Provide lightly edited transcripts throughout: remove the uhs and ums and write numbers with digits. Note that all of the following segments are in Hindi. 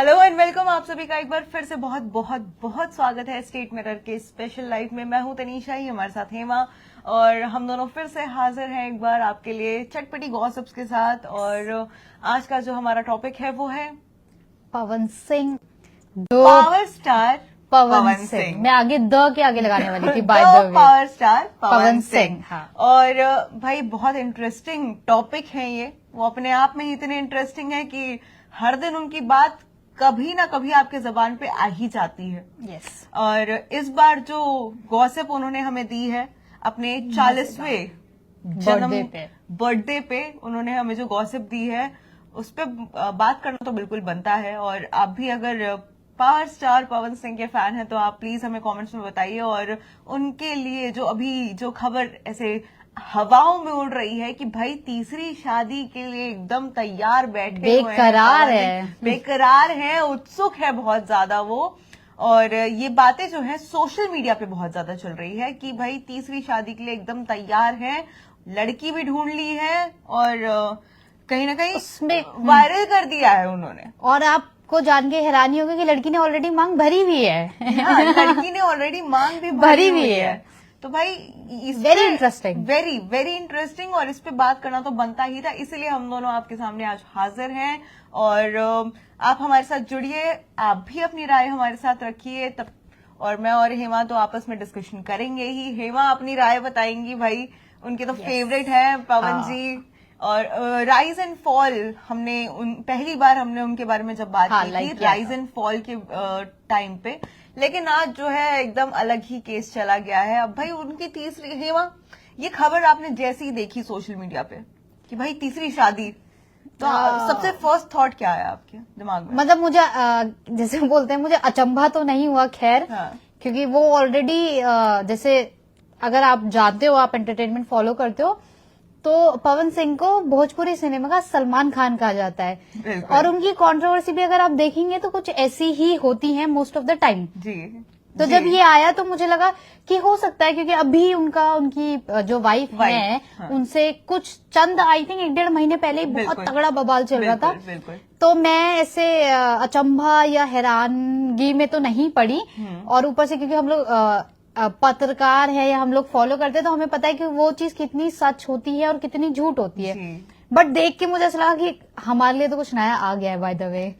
हेलो एंड वेलकम, आप सभी का एक बार फिर से बहुत बहुत बहुत स्वागत है स्टेट मिरर के स्पेशल लाइफ में। मैं हूं तनीषा, ही हमारे साथ हेमा, और हम दोनों फिर से हाजिर हैं एक बार आपके लिए चटपटी गॉसिप्स के साथ। और आज का जो हमारा टॉपिक है वो है पवन सिंह, पावर स्टार पवन सिंह। मैं आगे द के आगे लगाने वाली थी, by the way. Power star Pawan Singh. हाँ। और भाई बहुत इंटरेस्टिंग टॉपिक है ये, वो अपने आप में ही इतने इंटरेस्टिंग है कि हर दिन उनकी बात कभी ना कभी आपके जबान पे आ ही जाती है। यस। और इस बार जो गॉसिप उन्होंने हमें दी है अपने 40वें बर्थडे पे उन्होंने हमें जो गॉसिप दी है उस पर बात करना तो बिल्कुल बनता है। और आप भी अगर पावर स्टार पवन सिंह के फैन हैं तो आप प्लीज हमें कमेंट्स में बताइए। और उनके लिए जो अभी जो खबर ऐसे हवाओं में उड़ रही है कि भाई तीसरी शादी के लिए एकदम तैयार बैठे हुए हैं, बेकरार है, उत्सुक है बहुत ज्यादा वो। और ये बातें जो है सोशल मीडिया पे बहुत ज्यादा चल रही है कि भाई तीसरी शादी के लिए एकदम तैयार है, लड़की भी ढूंढ ली है और कहीं ना कहीं उसमें वायरल कर दिया है उन्होंने। और आपको जान के हैरानी होगी कि लड़की ने ऑलरेडी मांग भरी हुई है। हाँ, लड़की ने ऑलरेडी मांग भी भरी हुई है। तो भाई very interesting, very very interesting, और इस पे बात करना तो बनता ही था, इसलिए हम दोनों आपके सामने आज हाजिर हैं। और आप हमारे साथ जुड़िए, आप भी अपनी राय हमारे साथ रखिए तब। और मैं और हेमा तो आपस में डिस्कशन करेंगे ही। हेमा अपनी राय बताएंगी, भाई उनके तो फेवरेट है पवन जी। और राइज एंड फॉल हमने पहली बार हमने उनके बारे में जब बात की थी राइज एंड फॉल के टाइम पे, लेकिन आज जो है एकदम अलग ही केस चला गया है। अब भाई उनकी तीसरी, हेमा ये खबर आपने जैसे ही देखी सोशल मीडिया पे कि भाई तीसरी शादी, तो सबसे फर्स्ट थॉट क्या आया आपके दिमाग में? मतलब मुझे जैसे बोलते हैं, मुझे अचंभा तो नहीं हुआ खैर। हाँ। क्योंकि वो ऑलरेडी जैसे अगर आप जानते हो, आप एंटरटेनमेंट फॉलो करते हो, तो पवन सिंह को भोजपुरी सिनेमा का सलमान खान कहा जाता है। और उनकी कंट्रोवर्सी भी अगर आप देखेंगे तो कुछ ऐसी ही होती है मोस्ट ऑफ द टाइम जी। तो जब ये आया तो मुझे लगा कि हो सकता है, क्योंकि अभी उनकी जो वाइफ है हाँ। उनसे कुछ चंद आई थिंक 1-1.5 महीने पहले ही बहुत तगड़ा बवाल चल रहा था। तो मैं ऐसे अचंभा या हैरानगी में तो नहीं पड़ी। और ऊपर से क्योंकि हम लोग पत्रकार है या हम लोग फॉलो करते हैं तो हमें पता है कि वो चीज कितनी सच होती है और कितनी झूठ होती है। बट देख के मुझे ऐसा लगा कि हमारे लिए तो कुछ नया आ गया है। बाय द वे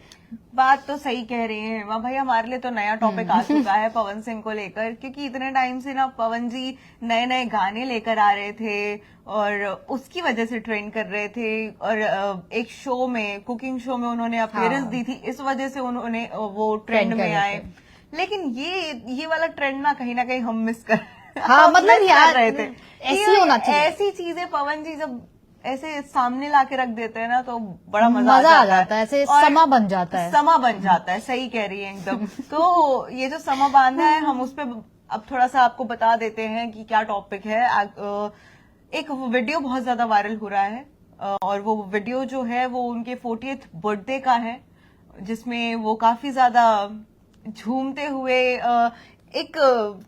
बात तो सही कह रही है हेमा भाई, हमारे लिए तो नया टॉपिक आ चुका है पवन सिंह को लेकर, क्योंकि इतने टाइम से ना पवन जी नए नए गाने लेकर आ रहे थे और उसकी वजह से ट्रेंड कर रहे थे। और एक शो में, कुकिंग शो में उन्होंने अपीयरेंस दी थी, इस वजह से उन्होंने वो ट्रेंड में आए। लेकिन ये वाला ट्रेंड ना कहीं हम मिस कर हाँ, मतलब यार रहे थे। ऐसी होना चाहिए। ऐसी चीजें पवन जी जब ऐसे सामने लाके रख देते हैं ना तो बड़ा मजा आ जाता है। ऐसे समा बन जाता है। सही कह रही है एकदम। तो ये जो समा बांधा है, हम उस पर अब थोड़ा सा आपको बता देते हैं कि क्या टॉपिक है। एक वीडियो बहुत ज्यादा वायरल हो रहा है और वो वीडियो जो है वो उनके 40th बर्थडे का है, जिसमें वो काफी ज्यादा झूमते हुए, एक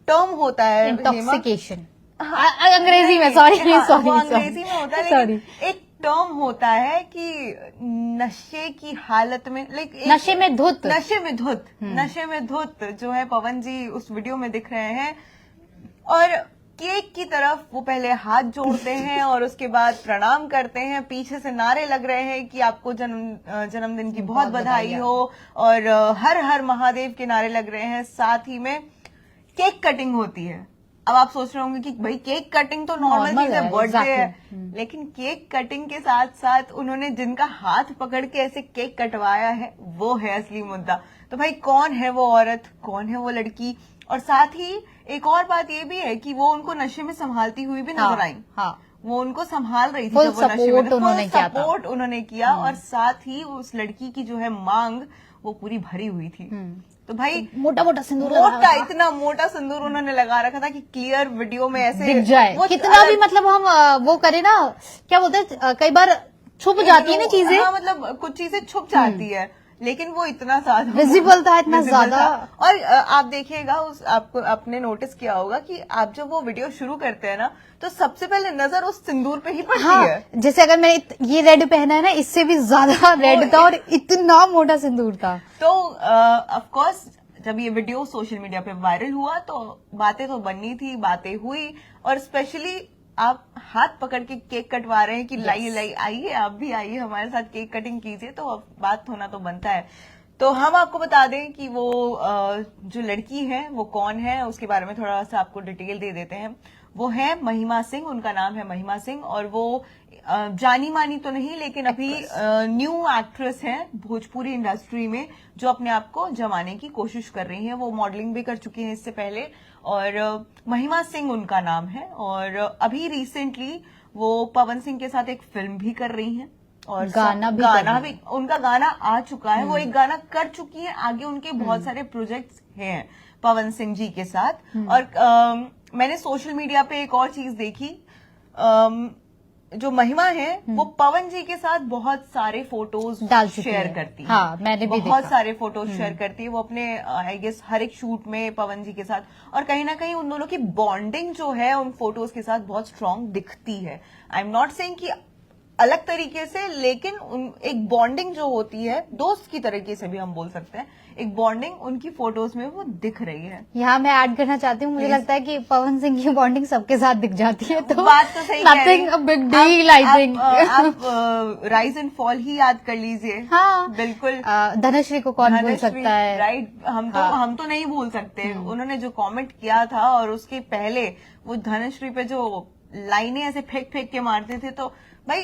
टर्म होता है इंटॉक्सिकेशन, अंग्रेजी में सॉरी अंग्रेजी में होता है, लेकिन एक टर्म होता है कि नशे की हालत में, नशे में धुत जो है पवन जी उस वीडियो में दिख रहे हैं। और केक की तरफ वो पहले हाथ जोड़ते हैं और उसके बाद प्रणाम करते हैं, पीछे से नारे लग रहे हैं कि आपको जन्मदिन की बहुत बधाई हो, और हर हर महादेव के नारे लग रहे हैं। साथ ही में केक कटिंग होती है। अब आप सोच रहे होंगे कि भाई केक कटिंग तो नॉर्मल चीज है, बर्थडे है, लेकिन केक कटिंग के साथ साथ उन्होंने जिनका हाथ पकड़ के ऐसे केक कटवाया है वो है असली मुद्दा। तो भाई कौन है वो औरत, कौन है वो लड़की? और साथ ही एक और बात ये भी है कि वो उनको नशे में संभालती हुई भी नजर आई। हाँ, वो उनको संभाल रही थी जब वो नशे में, सपोर्ट उन्होंने किया। और साथ ही उस लड़की की जो है मांग वो पूरी भरी हुई थी। तो भाई मोटा सिंदूर, इतना मोटा सिंदूर उन्होंने लगा रखा था कि क्लियर वीडियो में ऐसे दिख जाए। कितना भी मतलब हम वो करें ना, क्या बोलते हैं, कई बार छुप जाती है ना चीजें। हाँ, मतलब कुछ चीजें छुप जाती है, लेकिन वो इतना ज्यादा विजिबल था, इतना ज्यादा। और आप देखिएगा आपको आपने नोटिस किया होगा कि आप जब वो वीडियो शुरू करते हैं ना, तो सबसे पहले नजर उस सिंदूर पे ही पड़ती है। जैसे अगर मैंने ये रेड पहना है ना, इससे भी ज्यादा रेड था और इतना मोटा सिंदूर था। तो ऑफ कोर्स जब ये वीडियो सोशल मीडिया पे वायरल हुआ तो बातें तो बननी थी, बातें हुई। और स्पेशली आप हाथ पकड़ के केक कटवा रहे हैं कि लाइए आइए, आप भी आइए हमारे साथ केक कटिंग कीजिए, तो अब बात होना तो बनता है। तो हम आपको बता दें कि वो जो लड़की है वो कौन है, उसके बारे में थोड़ा सा आपको डिटेल दे देते हैं। वो है महिमा सिंह, उनका नाम है महिमा सिंह, और वो जानी मानी तो नहीं लेकिन अभी न्यू एक्ट्रेस है भोजपुरी इंडस्ट्री में, जो अपने आप को जमाने की कोशिश कर रही है। वो मॉडलिंग भी कर चुकी है इससे पहले, और महिमा सिंह उनका नाम है। और अभी रिसेंटली वो पवन सिंह के साथ एक फिल्म भी कर रही हैं, और गाना भी उनका गाना आ चुका है। वो एक गाना कर चुकी है, आगे उनके बहुत सारे प्रोजेक्ट्स हैं पवन सिंह जी के साथ। और मैंने सोशल मीडिया पे एक और चीज देखी, जो महिमा है वो पवन जी के साथ बहुत सारे फोटोज शेयर करती है। हाँ, मैंने भी बहुत सारे फोटोज शेयर करती है वो अपने आई गेस हर एक शूट में पवन जी के साथ। और कहीं ना कहीं उन दोनों की बॉन्डिंग जो है उन फोटोज के साथ बहुत स्ट्रांग दिखती है। आई एम नॉट सेइंग कि अलग तरीके से, लेकिन एक बॉन्डिंग जो होती है दोस्त की तरीके से भी हम बोल सकते हैं, एक बॉन्डिंग उनकी फोटोज में वो दिख रही है। यहाँ मैं ऐड करना चाहती हूँ, मुझे लगता है कि पवन सिंह की बॉन्डिंग सबके साथ दिख जाती है, तो बात तो सही nothing a big deal I think. आप राइज एंड फॉल ही याद कर लीजिए। हाँ बिल्कुल, धनश्री को कौन भूल सकता है, राइट। हम तो नहीं भूल सकते। उन्होंने जो कमेंट किया था, और उसके पहले वो धनश्री पे जो लाइनें ऐसे फेंक फेंक के मारते थे, तो भाई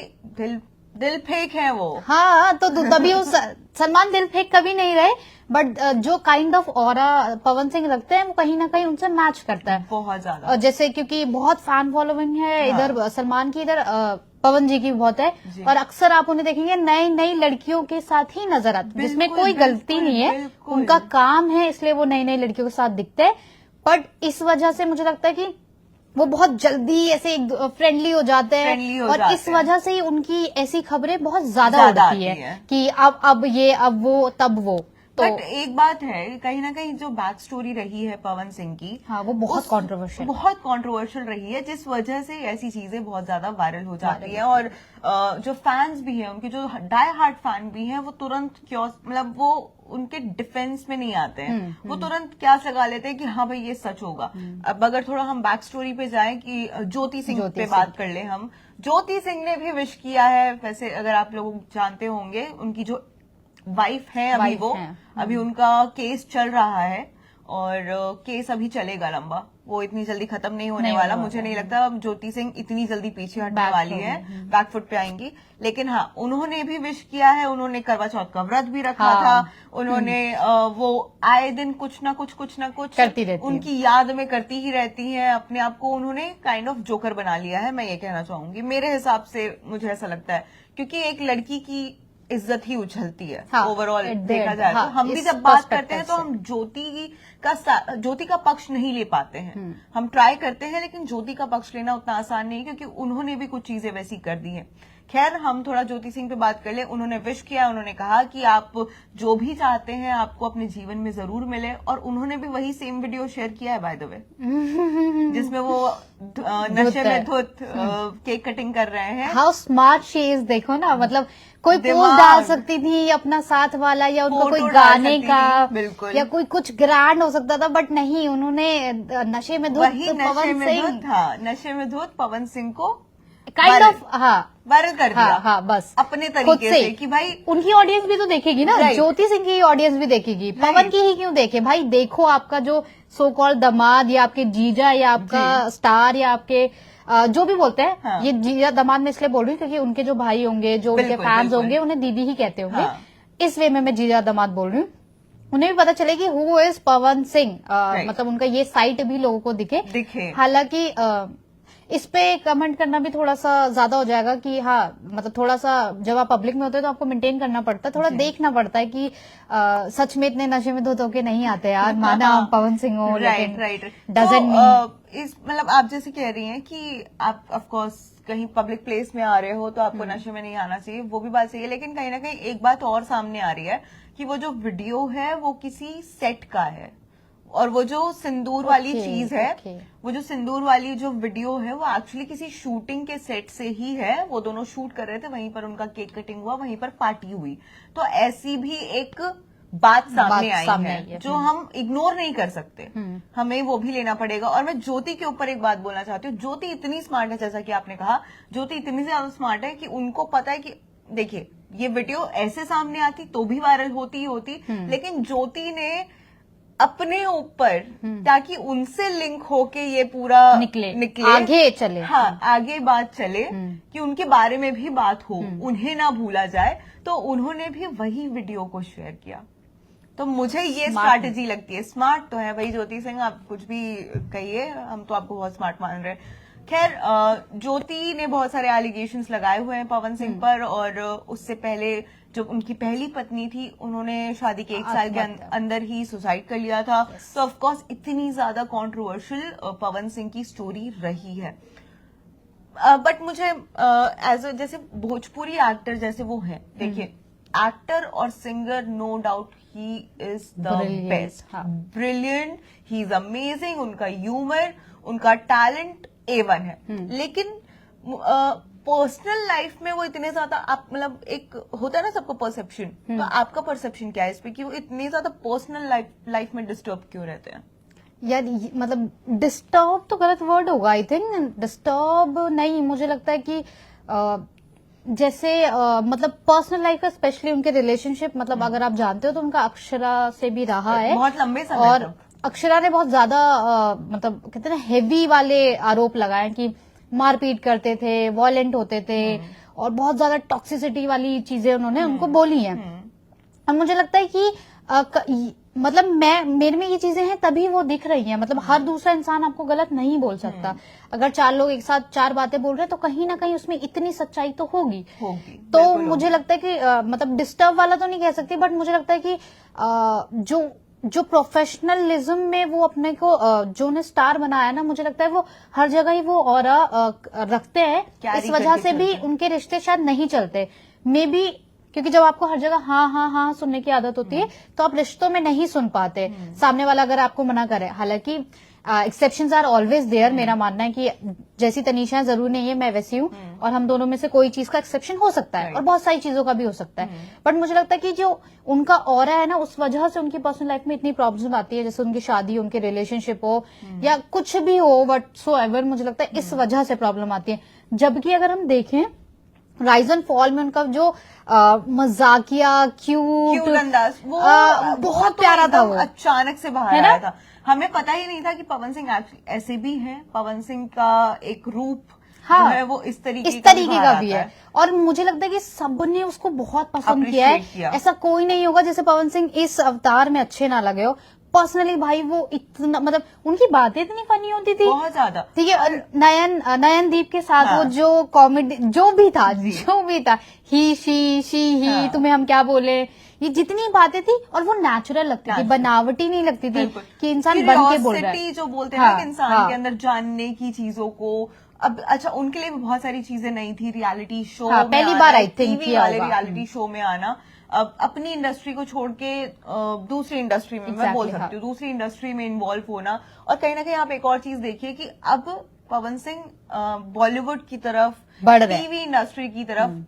दिल फेंक है वो। हाँ, तो तभी वो सलमान दिल फेंक कभी नहीं रहे, बट जो kind of aura Pawan Singh रखते हैं वो कहीं ना कहीं उनसे मैच करता है बहुत ज्यादा। और जैसे क्योंकि बहुत फैन फॉलोइंग है इधर सलमान की, इधर पवन जी की बहुत है। और अक्सर आप उन्हें देखेंगे नई नई लड़कियों के साथ ही नजर आते, जिसमें कोई गलती नहीं है, उनका काम है, इसलिए वो नई नई लड़कियों के साथ दिखते हैं। बट इस वजह से मुझे लगता है कि वो बहुत जल्दी ऐसे फ्रेंडली हो जाते हैं, और इस वजह से ही उनकी ऐसी खबरें बहुत ज्यादा उड़ती है कि अब ये, अब वो, तब वो। तो बट एक बात है, कहीं ना कहीं जो बैक स्टोरी रही है पवन सिंह की, हाँ, वो बहुत कंट्रोवर्शियल रही है, जिस वजह से ऐसी चीजें बहुत ज्यादा वायरल हो जाती है। और जो फैंस भी हैं, उनके जो डाई हार्ट फैन भी हैं, वो तुरंत मतलब वो उनके डिफेंस में नहीं आते हैं। वो तुरंत क्यास लगा लेते हैं कि हाँ भाई ये सच होगा। अब अगर थोड़ा हम बैक स्टोरी पे जाएं कि ज्योति सिंह पे बात कर ले हम, ज्योति सिंह ने भी विश किया है। वैसे अगर आप लोग जानते होंगे, उनकी जो वाइफ है अभी वो अभी उनका केस चल रहा है, और केस अभी चलेगा लंबा, वो इतनी जल्दी खत्म नहीं होने वाला। मुझे नहीं लगता ज्योति सिंह इतनी जल्दी पीछे हटने वाली है, बैकफुट पे आएंगी। लेकिन हाँ, उन्होंने भी विश किया है, उन्होंने करवा चौथ का व्रत भी रखा था, उन्होंने वो आए दिन कुछ ना कुछ करती रहती, उनकी याद में करती ही रहती है। अपने आप को उन्होंने काइंड ऑफ जोकर बना लिया है, मैं ये कहना चाहूंगी। मेरे हिसाब से मुझे ऐसा लगता है, क्योंकि एक लड़की की इज्जत ही उछलती है ओवरऑल देखा जाए। तो हम भी जब बात करते हैं तो हम ज्योति का पक्ष नहीं ले पाते हैं। हम ट्राई करते हैं, लेकिन ज्योति का पक्ष लेना उतना आसान नहीं, क्योंकि उन्होंने भी कुछ चीजें वैसी कर दी हैं। खैर, हम थोड़ा ज्योति सिंह पे बात कर ले। उन्होंने विश किया, उन्होंने कहा कि आप जो भी चाहते हैं आपको अपने जीवन में जरूर मिले, और उन्होंने भी वही सेम वीडियो शेयर किया है बाय द वे, जिसमें वो नशे में धुत केक कटिंग कर रहे हैं। हाउ स्मार्ट शी इज, देखो ना, मतलब कोई पोस्ट डाल सकती थी अपना साथ वाला, या उनको कोई गाने का, या कोई कुछ ग्रैंड हो सकता था, बट नहीं, उन्होंने नशे में धुत नशे में धुत पवन सिंह को काइंड ऑफ वायरल कर दिया। हाँ, बस अपने तरीके से कि भाई उनकी ऑडियंस भी तो देखेगी ना, ज्योति सिंह की ऑडियंस भी देखेगी, पवन की ही क्यों देखे भाई। देखो, आपका जो सो कॉल्ड दामाद, या आपके जीजा, या आपका स्टार, या आपके जो भी बोलते हैं, ये जीजा दामाद मैं इसलिए बोल रही हूँ क्योंकि उनके जो भाई होंगे, जो उनके फैंस होंगे, उन्हें दीदी ही कहते होंगे, इस वे में मैं जीजा दामाद बोल रही हूँ। उन्हें भी पता चले कि हु इज पवन सिंह, मतलब उनका ये साइट भी लोगों को दिखे। हालांकि इस पे कमेंट करना भी थोड़ा सा ज्यादा हो जाएगा कि हाँ, मतलब थोड़ा सा जब आप पब्लिक में होते हैं तो आपको मेंटेन करना पड़ता है, थोड़ा देखना पड़ता है कि सच में इतने नशे में धो के नहीं आते यार, माना आप पवन सिंह हो, राइट डजंट मीन इस मतलब आप जैसे कह रही हैं कि आप ऑफ कोर्स कहीं पब्लिक प्लेस में आ रहे हो तो आपको नशे में नहीं आना चाहिए, वो भी बात सही है। लेकिन कहीं ना कहीं एक बात और सामने आ रही है कि वो जो वीडियो है वो किसी सेट का है, और वो जो सिंदूर वाली चीज है, वो जो सिंदूर वाली जो वीडियो है वो एक्चुअली किसी शूटिंग के सेट से ही है। वो दोनों शूट कर रहे थे, वहीं पर उनका केक कटिंग हुआ, वहीं पर पार्टी हुई। तो ऐसी भी एक बात सामने आई है जो हम इग्नोर नहीं कर सकते, हमें वो भी लेना पड़ेगा। और मैं ज्योति के ऊपर एक बात बोलना चाहती हूँ। ज्योति इतनी स्मार्ट है, जैसा कि आपने कहा, ज्योति इतनी ज्यादा स्मार्ट है कि उनको पता है कि देखिए ये वीडियो ऐसे सामने आती तो भी वायरल होती ही होती, लेकिन ज्योति ने अपने ऊपर, ताकि उनसे लिंक होके ये पूरा निकले आगे चले, हाँ आगे बात चले, कि उनके बारे में भी बात हो, उन्हें ना भूला जाए, तो उन्होंने भी वही वीडियो को शेयर किया। तो मुझे ये स्ट्रैटेजी लगती है। स्मार्ट तो है भाई ज्योति सिंह, आप कुछ भी कहिए, हम तो आपको बहुत स्मार्ट मान रहे हैं। खैर, ज्योति ने बहुत सारे एलिगेशंस लगाए हुए हैं पवन सिंह पर, और उससे पहले जो उनकी पहली पत्नी थी, उन्होंने शादी के 1 साल के अंदर ही सुसाइड कर लिया था। तो ऑफ कोर्स इतनी ज्यादा कंट्रोवर्शियल पवन सिंह की स्टोरी रही है। बट मुझे एज जैसे भोजपुरी एक्टर जैसे वो है, देखिए एक्टर और singer, no doubt he is the best, brilliant, he is amazing. उनका ह्यूमर, उनका टैलेंट A1 है, लेकिन पर्सनल लाइफ में वो इतने ज्यादा, आप मतलब एक होता है ना सबको परसेप्शन, तो आपका परसेप्शन क्या है इस पे कि वो इतनी ज्यादा पर्सनल लाइफ में डिस्टर्ब क्यों रहते हैं? यार मतलब डिस्टर्ब तो गलत वर्ड होगा, आई थिंक डिस्टर्ब नहीं, मुझे लगता है कि जैसे मतलब पर्सनल लाइफ का, स्पेशली उनके रिलेशनशिप, मतलब अगर आप जानते हो तो उनका अक्षरा से भी रहा है बहुत लंबे समय और तक। अक्षरा ने बहुत ज्यादा मतलब कहते हैं ना हेवी वाले आरोप लगाए कि मारपीट करते थे, वॉयलेंट होते थे, और बहुत ज्यादा टॉक्सिसिटी वाली चीजें उन्होंने उनको बोली हैं। और मुझे लगता है कि मतलब मेरे में ये चीजें हैं तभी वो दिख रही हैं। मतलब हर दूसरा इंसान आपको गलत नहीं बोल सकता। अगर 4 लोग एक साथ 4 बातें बोल रहे हैं तो कहीं ना कहीं उसमें इतनी सच्चाई तो होगी। तो मुझे लगता है कि मतलब डिस्टर्ब वाला तो नहीं कह सकती, बट मुझे लगता है कि जो प्रोफेशनलिज्म में वो अपने को जो ने स्टार बनाया ना, मुझे लगता है वो हर जगह ही वो ऑरा रखते हैं। इस वजह से भी उनके रिश्ते शायद नहीं चलते, मे बी क्योंकि जब आपको हर जगह हाँ हाँ हाँ सुनने की आदत होती है तो आप रिश्तों में नहीं सुन पाते, सामने वाला अगर आपको मना करे। हालांकि एक्सेप्शंस आर ऑलवेज देयर, मेरा मानना है कि जैसी तनीषा है जरूर नहीं है मैं वैसी हूँ, और हम दोनों में से कोई चीज का एक्सेप्शन हो सकता है और बहुत सारी चीजों का भी हो सकता है। बट मुझे लगता है कि जो उनका ऑरा है ना, उस वजह से उनकी पर्सनल लाइफ में इतनी प्रॉब्लम आती है, जैसे उनकी शादी, उनके रिलेशनशिप हो या कुछ भी हो, बट सो एवर मुझे लगता है इस वजह से प्रॉब्लम आती है। जबकि अगर हम देखें राइज एंड फॉल में उनका जो मजाकिया क्यूट अंदाज, वो बहुत प्यारा था, वो अचानक से बाहर आया था। हमें पता ही नहीं था कि पवन सिंह ऐसे भी हैं। पवन सिंह का एक रूप जो है वो इस तरीके का भी है, और मुझे लगता है कि सबने उसको बहुत पसंद किया है। ऐसा कोई नहीं होगा जैसे पवन सिंह इस अवतार में अच्छे ना लगे हो। पर्सनली भाई वो इतना, मतलब उनकी बातें इतनी फनी होती थी, बहुत ज्यादा। ठीक है, नयनदीप के साथ वो जो कॉमेडी जो भी था ही ही तुम्हें हम क्या बोले, ये जितनी बातें थी और वो नेचुरल लगती थी, बनावटी नहीं लगती थी कि इंसान बन के बोल रहा है। जो बोलते हैं ना इंसान के अंदर जानने की चीजों को। अब अच्छा, उनके लिए भी बहुत सारी चीजें नई थी। रियलिटी शो पहली बार आई थिंक रियलिटी शो में आना, अब अपनी इंडस्ट्री को छोड़ के दूसरी इंडस्ट्री में, मैं बोल सकती हूँ दूसरी इंडस्ट्री में इन्वॉल्व होना। और कहीं ना कहीं आप एक और चीज देखिए कि अब पवन सिंह बॉलीवुड की तरफ, टीवी इंडस्ट्री की तरफ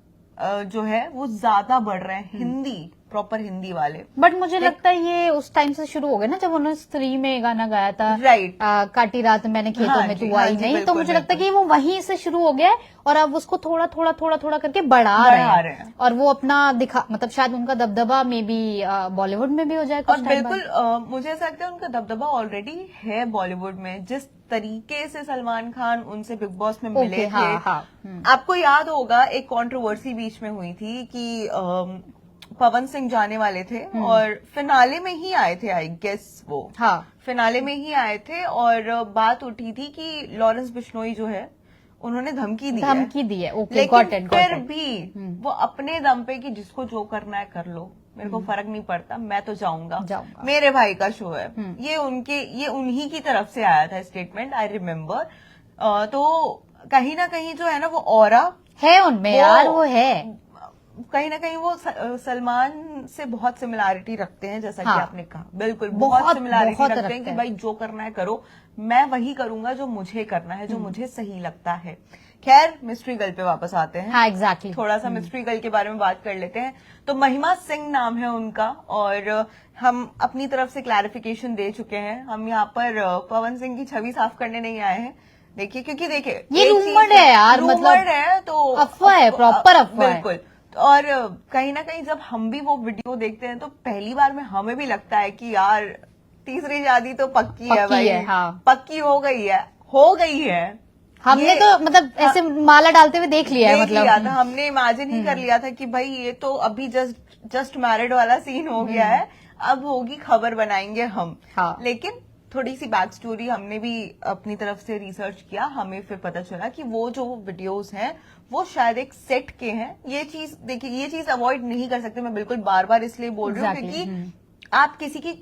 जो है वो ज्यादा बढ़ रहे हैं, हिंदी, प्रॉपर हिंदी वाले। बट मुझे लगता है ये उस टाइम से शुरू हो गया ना जब उन्होंने स्त्री में गाना गाया था, राइट, काटी रात मैंने खेतों में तू आई नहीं, तो मुझे लगता है कि वो वहीं से शुरू हो गया है और अब उसको थोड़ा थोड़ा करके बढ़ा रहे हैं। और वो अपना मतलब शायद उनका दबदबा में भी बॉलीवुड में भी हो जाए। और बिल्कुल मुझे ऐसा लगता है उनका दबदबा ऑलरेडी है बॉलीवुड में। जिस तरीके से सलमान खान उनसे बिग बॉस में मिले थे, आपको याद होगा एक कंट्रोवर्सी बीच में हुई थी कि पवन सिंह जाने वाले थे और फिनाले में ही आए थे, आई गेस वो फिनाले में ही आए थे, और बात उठी थी कि लॉरेंस बिश्नोई जो है उन्होंने धमकी दी है। लेकिन फिर भी वो अपने दम पे कि जिसको जो करना है कर लो, मेरे को फर्क नहीं पड़ता, मैं तो जाऊंगा, मेरे भाई का शो है। ये उन्हीं की तरफ से आया था स्टेटमेंट, आई रिमेम्बर। तो कहीं ना कहीं जो है ना वो ऑरा है उनमें यार, वो है कहीं ना कहीं वो सलमान से बहुत सिमिलैरिटी रखते हैं, जैसा हाँ, कि आपने कहा, बिल्कुल बहुत सिमिलैरिटी रखते हैं कि भाई जो करना है करो, मैं वही करूंगा जो मुझे करना है, जो मुझे सही लगता है। खैर, मिस्ट्री गर्ल पे वापस आते हैं। हाँ, एग्जैक्टली। थोड़ा सा मिस्ट्री गर्ल के बारे में बात कर लेते हैं। तो महिमा सिंह नाम है उनका, और हम अपनी तरफ से क्लैरिफिकेशन दे चुके हैं। हम यहाँ पर पवन सिंह की छवि साफ करने नहीं आए हैं, देखिए, क्योंकि देखिए ये रूमर्ड है यार, मतलब है तो अफवाह है, प्रॉपर अफवाह है। बिल्कुल। और कहीं ना कहीं जब हम भी वो वीडियो देखते हैं तो पहली बार में हमें भी लगता है कि यार तीसरी शादी तो पक्की है भाई, हाँ। पक्की हो गई है। हमने तो मतलब ऐसे माला डालते हुए देख लिया है, मतलब लिया था, हमने इमेजिन ही कर लिया था कि भाई ये तो अभी जस्ट मैरिड वाला सीन हो गया है, अब होगी खबर बनाएंगे हम। हाँ। लेकिन थोड़ी सी बैक स्टोरी हमने भी अपनी तरफ से रिसर्च किया, हमें फिर पता चला कि वो जो वीडियोस हैं वो शायद एक सेट के हैं। ये चीज देखिए, ये चीज अवॉइड नहीं कर सकते, मैं बिल्कुल बार बार इसलिए बोल रही हूँ क्योंकि आप किसी की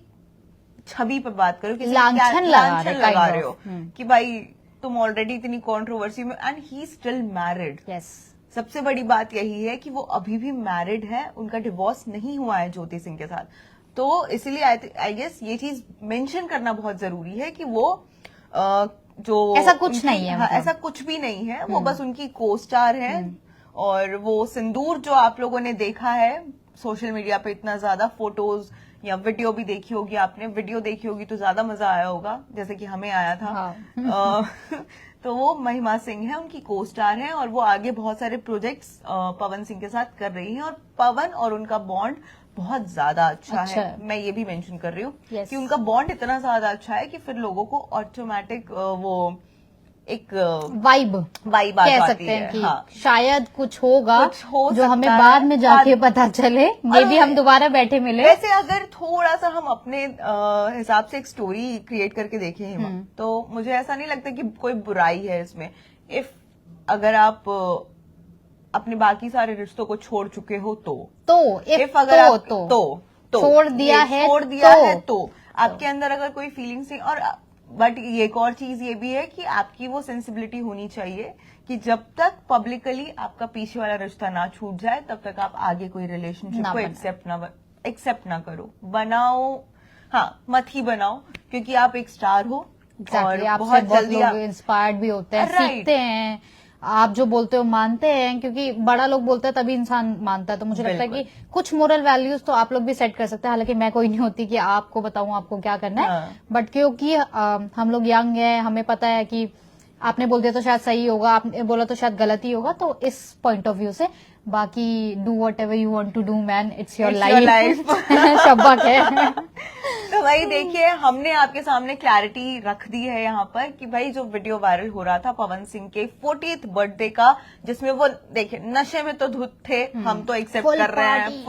छवि पर बात करो, किसी लांछन लगा रहे हो कि भाई तुम ऑलरेडी इतनी कंट्रोवर्सी में, and he still married. Yes, सबसे बड़ी बात यही है कि वो अभी भी मैरिड है, उनका डिवोर्स नहीं हुआ है ज्योति सिंह के साथ। तो इसलिए आई गेस ये चीज मेंशन करना बहुत जरूरी है कि वो जो ऐसा कुछ नहीं है, मतलब। ऐसा कुछ भी नहीं है, वो बस उनकी को स्टार है। और वो सिंदूर जो आप लोगों ने देखा है सोशल मीडिया पे, इतना ज्यादा फोटोज या वीडियो भी देखी होगी आपने, वीडियो देखी होगी तो ज्यादा मजा आया होगा, जैसे कि हमें आया था। हाँ। तो वो महिमा सिंह है, उनकी को स्टार है, और वो आगे बहुत सारे प्रोजेक्ट्स पवन सिंह के साथ कर रही हैं, और पवन और उनका बॉन्ड बहुत ज्यादा अच्छा है। मैं ये भी मेंशन कर रही हूँ कि उनका बॉन्ड इतना ज्यादा अच्छा है कि फिर लोगों को ऑटोमेटिक वो एक वाइब कह सकते हैं कि हाँ, शायद कुछ होगा जो हमें बाद में जाके पता चले, मे भी हम दोबारा बैठे मिले। वैसे अगर थोड़ा सा हम अपने हिसाब से एक स्टोरी क्रिएट करके देखें तो मुझे ऐसा नहीं लगता कि कोई बुराई है इसमें। इफ अगर आप अपने बाकी सारे रिश्तों को छोड़ चुके हो इफ अगर आप छोड़ दिया है तो आपके अंदर अगर कोई फीलिंग्स नहीं, और बट एक और चीज ये भी है कि आपकी वो सेंसिबिलिटी होनी चाहिए कि जब तक पब्लिकली आपका पीछे वाला रिश्ता ना छूट जाए तब तक आप आगे कोई रिलेशनशिप को एक्सेप्ट ना करो। बनाओ, हाँ, मत ही बनाओ, क्योंकि आप एक स्टार हो। और बहुत जल्दी इंस्पायर्ड भी होते हैं, सीखते हैं। आप जो बोलते हो मानते हैं, क्योंकि बड़ा लोग बोलते हैं तभी इंसान मानता है। तो मुझे लगता है कि कुछ मोरल वैल्यूज तो आप लोग भी सेट कर सकते हैं। हालांकि मैं कोई नहीं होती कि आपको बताऊं आपको क्या करना है, बट क्योंकि हम लोग यंग हैं, हमें पता है कि आपने बोल दिया तो शायद सही होगा, आपने बोला तो शायद गलत ही होगा। तो इस पॉइंट ऑफ व्यू से बाकी do whatever you want to do man, it's your life. शब्बा है। तो भाई देखिए, हमने आपके सामने क्लैरिटी रख दी है यहाँ पर कि भाई जो वीडियो वायरल हो रहा था पवन सिंह के 40th बर्थडे का, जिसमें वो देखिए नशे में तो धुत थे, हम तो एक्सेप्ट कर रहे हैं,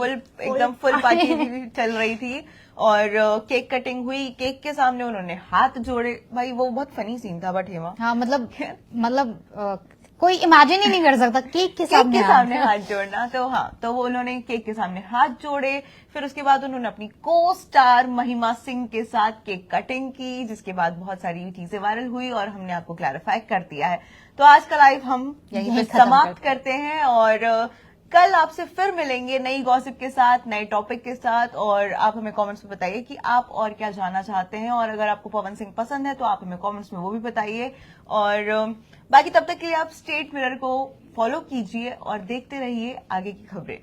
फुल पार्टी चल रही थी, और केक कटिंग हुई, केक के सामने उन्होंने हाथ जोड़े। भाई वो बहुत फनी सीन था, बट हेमा, हाँ, मतलब कोई इमेजिन ही नहीं कर सकता केक के सामने हाथ जोड़ना। तो हाँ, तो वो उन्होंने केक के सामने हाथ जोड़े, फिर उसके बाद उन्होंने अपनी को स्टार महिमा सिंह के साथ केक कटिंग की, जिसके बाद बहुत सारी चीजें वायरल हुई और हमने आपको क्लैरिफाई कर दिया है। तो आज का लाइव हम यहीं पे समाप्त करते हैं, और कल आपसे फिर मिलेंगे नई गॉसिप के साथ, नए टॉपिक के साथ। और आप हमें कमेंट्स में बताइए कि आप और क्या जानना चाहते हैं, और अगर आपको पवन सिंह पसंद है तो आप हमें कमेंट्स में वो भी बताइए। और बाकी तब तक के लिए आप स्टेट मिरर को फॉलो कीजिए और देखते रहिए आगे की खबरें।